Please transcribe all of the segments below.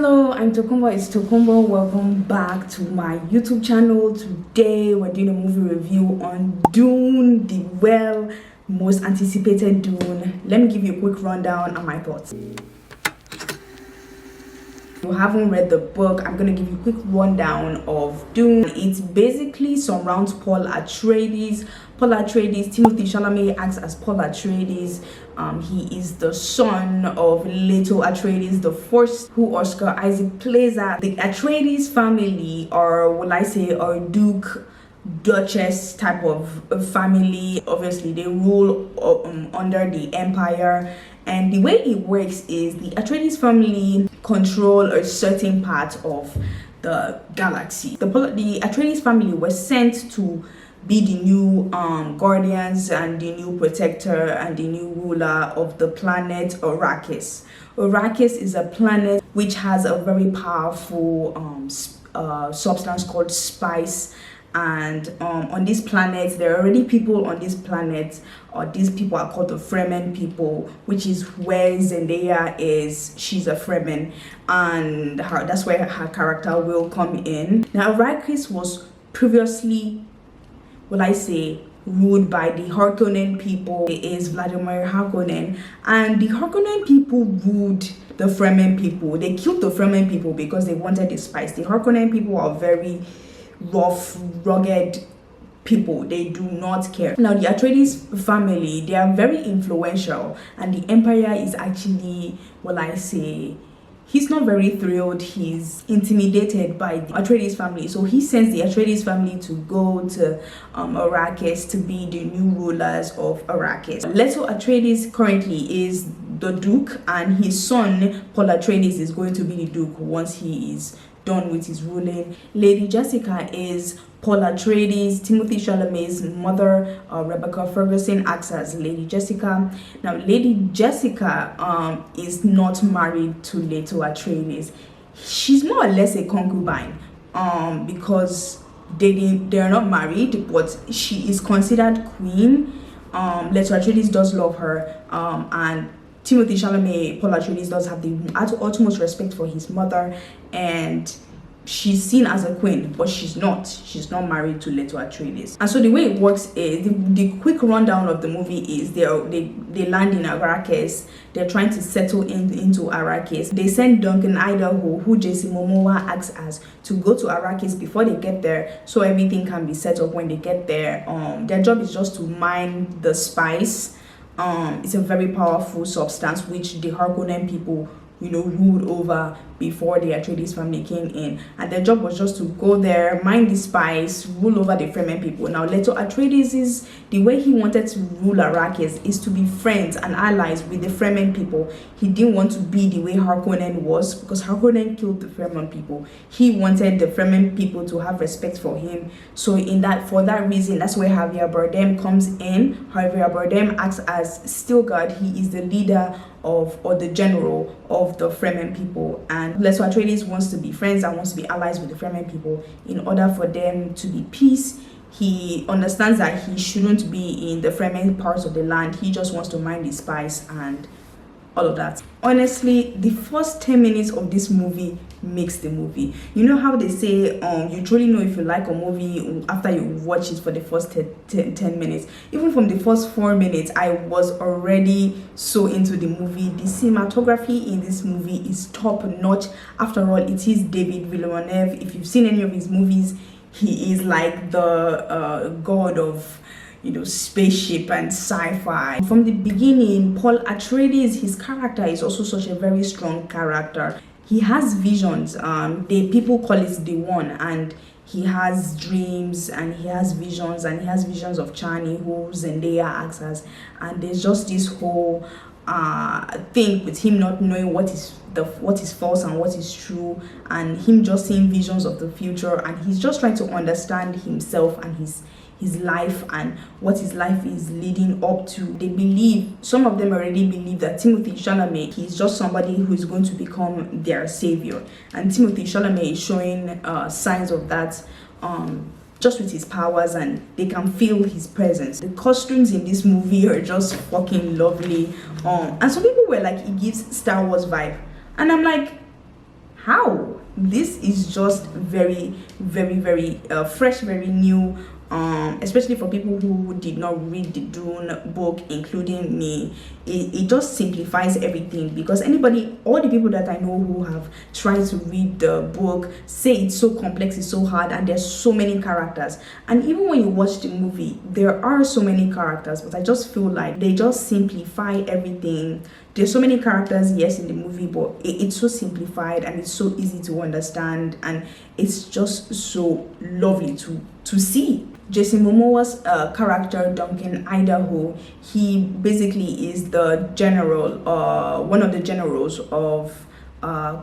Hello, I'm Tokunbo. It's Tokunbo. Welcome back to my YouTube channel. Today we're doing a movie review on Dune, the most anticipated Dune. Let me give you a quick rundown on my thoughts. If you haven't read the book, I'm gonna give you a quick rundown of Dune. It basically surrounds Paul Atreides. Timothy Chalamet acts as Paul Atreides. He is the son of Leto Atreides the first, who Oscar Isaac plays at. The Atreides family, or will I say, or Duke, Duchess type of family. Obviously, they rule under the Empire. And the way it works is the Atreides family control a certain part of the galaxy. The Atreides family was sent to be the new guardians and the new protector and the new ruler of the planet Arrakis. Arrakis is a planet which has a very powerful substance called spice. And on this planet, there are already people on this planet. These people are called the Fremen people, which is where Zendaya is. She's a Fremen, and that's where her character will come in. Now, Arrakis was previously, will I say, ruled by the Harkonnen people. It is Vladimir Harkonnen, and the Harkonnen people ruled the Fremen people. They killed the Fremen people because they wanted the spice. The Harkonnen people are very rough, rugged people. They do not care. Now, the Atreides family, they are very influential, and the Empire is actually, will I say, he's not very thrilled. He's intimidated by the Atreides family, so he sends the Atreides family to go to Arrakis to be the new rulers of Arrakis. Leto Atreides currently is the Duke, and his son Paul Atreides is going to be the Duke once he is done with his ruling. Lady Jessica is Paul Atreides. Timothy Chalamet's mother, Rebecca Ferguson, acts as Lady Jessica. Now, Lady Jessica is not married to Leto Atreides. She's more or less a concubine because they're not married, but she is considered queen. Leto Atreides does love her, and Timothy Chalamet, Paul Atreides, does have the utmost respect for his mother, and she's seen as a queen, but she's not married to Leto Atreides. And so the way it works is, the quick rundown of the movie is they land in Arrakis. They're trying to settle into Arrakis. They send Duncan Idaho, who Jason Momoa acts as, to go to Arrakis before they get there, so everything can be set up when they get there. Their job is just to mine the spice. It's a very powerful substance which the Harkonnen people, ruled over before the Atreides family came in, and their job was just to go there, mine the spice, rule over the Fremen people. Now, Leto Atreides, is the way he wanted to rule Arrakis is to be friends and allies with the Fremen people. He didn't want to be the way Harkonnen was, because Harkonnen killed the Fremen people. He wanted the Fremen people to have respect for him. So for that reason, that's where Javier Bardem comes in. Javier Bardem acts as Stilgar. He is the leader or the general of the Fremen people, and Leto Atreides wants to be friends and wants to be allies with the Fremen people in order for them to be peace. He understands that he shouldn't be in the Fremen parts of the land. He just wants to mine the spice and all of that. Honestly, the first 10 minutes of this movie makes the movie. You know how they say you truly know if you like a movie after you watch it for the first 10 minutes. Even from the first 4 minutes, I was already so into the movie. The cinematography in this movie is top notch. After all, it is David Villeneuve. If you've seen any of his movies, he is like the god of spaceship and sci-fi. From the beginning, Paul Atreides, his character is also such a very strong character. He has visions. People call it the One, and he has dreams and he has visions, and he has visions of Chani, who Zendaya acts as. And there's just this whole thing with him not knowing what is false and what is true, and him just seeing visions of the future, and he's just trying to understand himself and his life and what his life is leading up to. They believe, some of them already believe, that Timothy Chalamet, he's just somebody who is going to become their savior, and Timothy Chalamet is showing signs of that just with his powers, and they can feel his presence. The costumes in this movie are just fucking lovely, and some people were like, it gives Star Wars vibe, and I'm like, how? This is just very, very fresh, very new, especially for people who did not read the Dune book, including me. It just simplifies everything, because all the people that I know who have tried to read the book say it's so complex, it's so hard, and there's so many characters. And even when you watch the movie, there are so many characters, but I just feel like they just simplify everything. There's so many characters, yes, in the movie, but it's so simplified and it's so easy to understand, and it's just so lovely to see. Jason Momoa's character, Duncan Idaho, he basically is the general, one of the generals of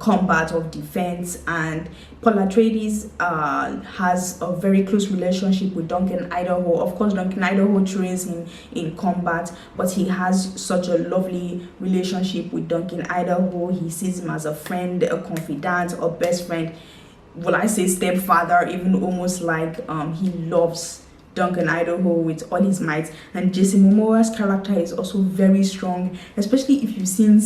combat, of defense, and Paul Atreides has a very close relationship with Duncan Idaho. Of course, Duncan Idaho trains him in combat, but he has such a lovely relationship with Duncan Idaho. He sees him as a friend, a confidant, a best friend. Will I say stepfather, even almost like he loves Duncan Idaho with all his might. And Jason Momoa's character is also very strong, especially if you've seen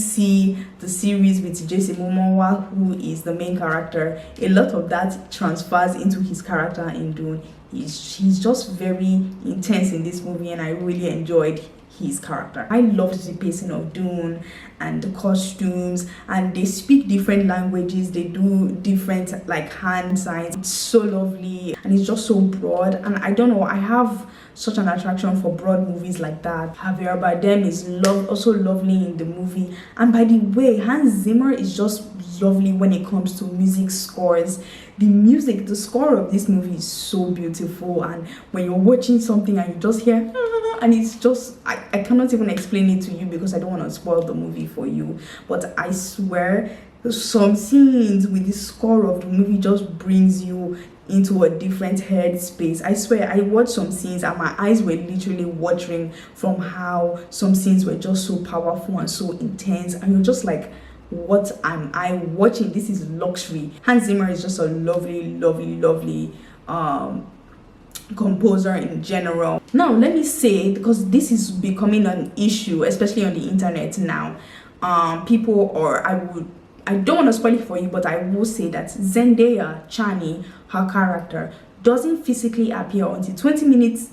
the series with Jason Momoa, who is the main character. A lot of that transfers into his character in Dune. He's just very intense in this movie, and I really enjoyed his character. I loved the pacing of Dune and the costumes, and they speak different languages, they do different like hand signs. It's so lovely, and it's just so broad, and I don't know, I have such an attraction for broad movies like that. Javier Bardem is also lovely in the movie, and by the way, Hans Zimmer is just lovely when it comes to music scores. The score of this movie is so beautiful, and when you're watching something and you just hear and it's just, I cannot even explain it to you because I don't want to spoil the movie for you, but I swear some scenes with the score of the movie just brings you into a different headspace. I swear, I watched some scenes and my eyes were literally watering from how some scenes were just so powerful and so intense, and you're just like, what am I watching? This is luxury. Hans Zimmer is just a lovely composer in general. Now let me say, because this is becoming an issue, especially on the internet now, I don't want to spoil it for you, but I will say that Zendaya Chani, her character, doesn't physically appear until 20 minutes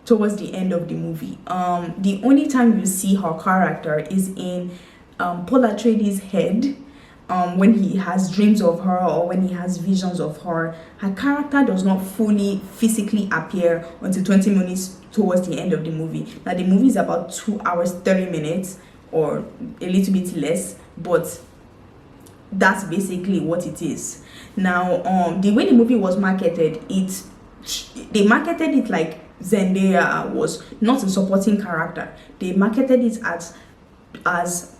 towards the end of the movie. The only time you see her character is in Paul Atreides' head, when he has dreams of her or when he has visions of her. Her character does not fully physically appear until 20 minutes towards the end of the movie. Now the movie is about 2 hours 30 minutes or a little bit less, but that's basically what it is. Now the way the movie was marketed, they marketed it like Zendaya was not a supporting character. They marketed it as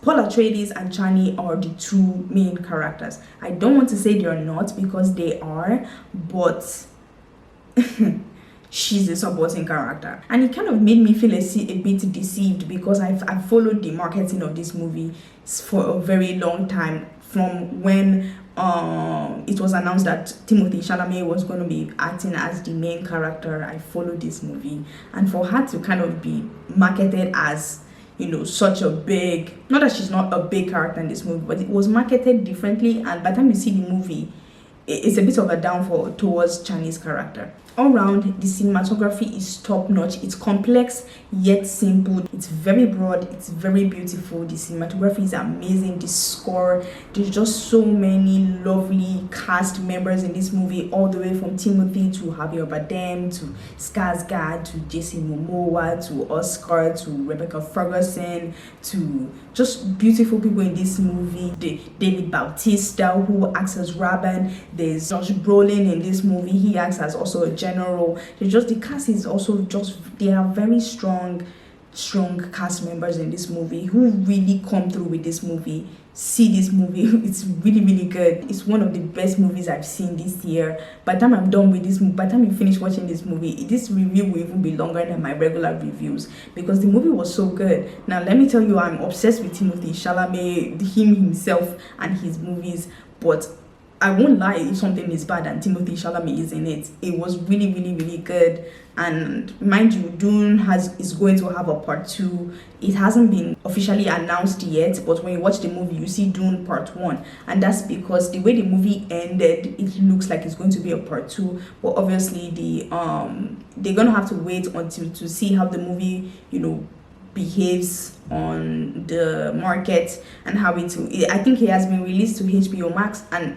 Paul Atreides and Chani are the two main characters. I don't want to say they're not, because they are, but she's a supporting character, and it kind of made me feel a bit deceived, because I've followed the marketing of this movie for a very long time, from when it was announced that Timothée Chalamet was going to be acting as the main character. I followed this movie, and for her to kind of be marketed as, you know, such a big, not that she's not a big character in this movie, but it was marketed differently, and by the time you see the movie, it's a bit of a downfall towards Chani's character. All round, the cinematography is top notch. It's complex yet simple. It's very broad, it's very beautiful. The cinematography is amazing. The score, there's just so many lovely cast members in this movie, all the way from Timothy to Javier Bardem to Skarsgård to Jason Momoa to Oscar to Rebecca Ferguson, to just beautiful people in this movie. David Bautista, who acts as Rabban. There's Josh Brolin in this movie. He acts as also a general. The cast is also just, they are very strong cast members in this movie who really come through with this movie. See this movie, it's really good. It's one of the best movies I've seen this year. By the time I'm done with this, by the time you finish watching this movie, this review will even be longer than my regular reviews, because the movie was so good. Now let me tell you, I'm obsessed with Timothée Chalamet, him himself and his movies, but I won't lie, if something is bad and Timothy Chalamet is in it, it was really, really, really good. And mind you, Dune is going to have a part 2. It hasn't been officially announced yet, but when you watch the movie, you see Dune part 1, and that's because the way the movie ended, it looks like it's going to be a part 2. But obviously, they're gonna have to wait until to see how the movie, behaves on the market, and how I think it has been released to HBO Max, and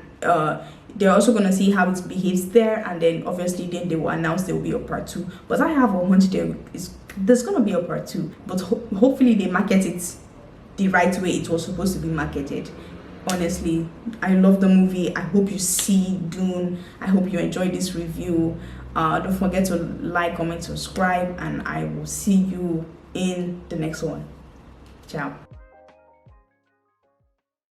they're also gonna see how it behaves there, and then obviously then they will announce there will be a part 2. But I have a hunch there's gonna be a part 2, but hopefully they market it the right way it was supposed to be marketed. Honestly, I love the movie. I hope you see Dune. I hope you enjoyed this review. Don't forget to like, comment, subscribe, and I will see you in the next one. Ciao.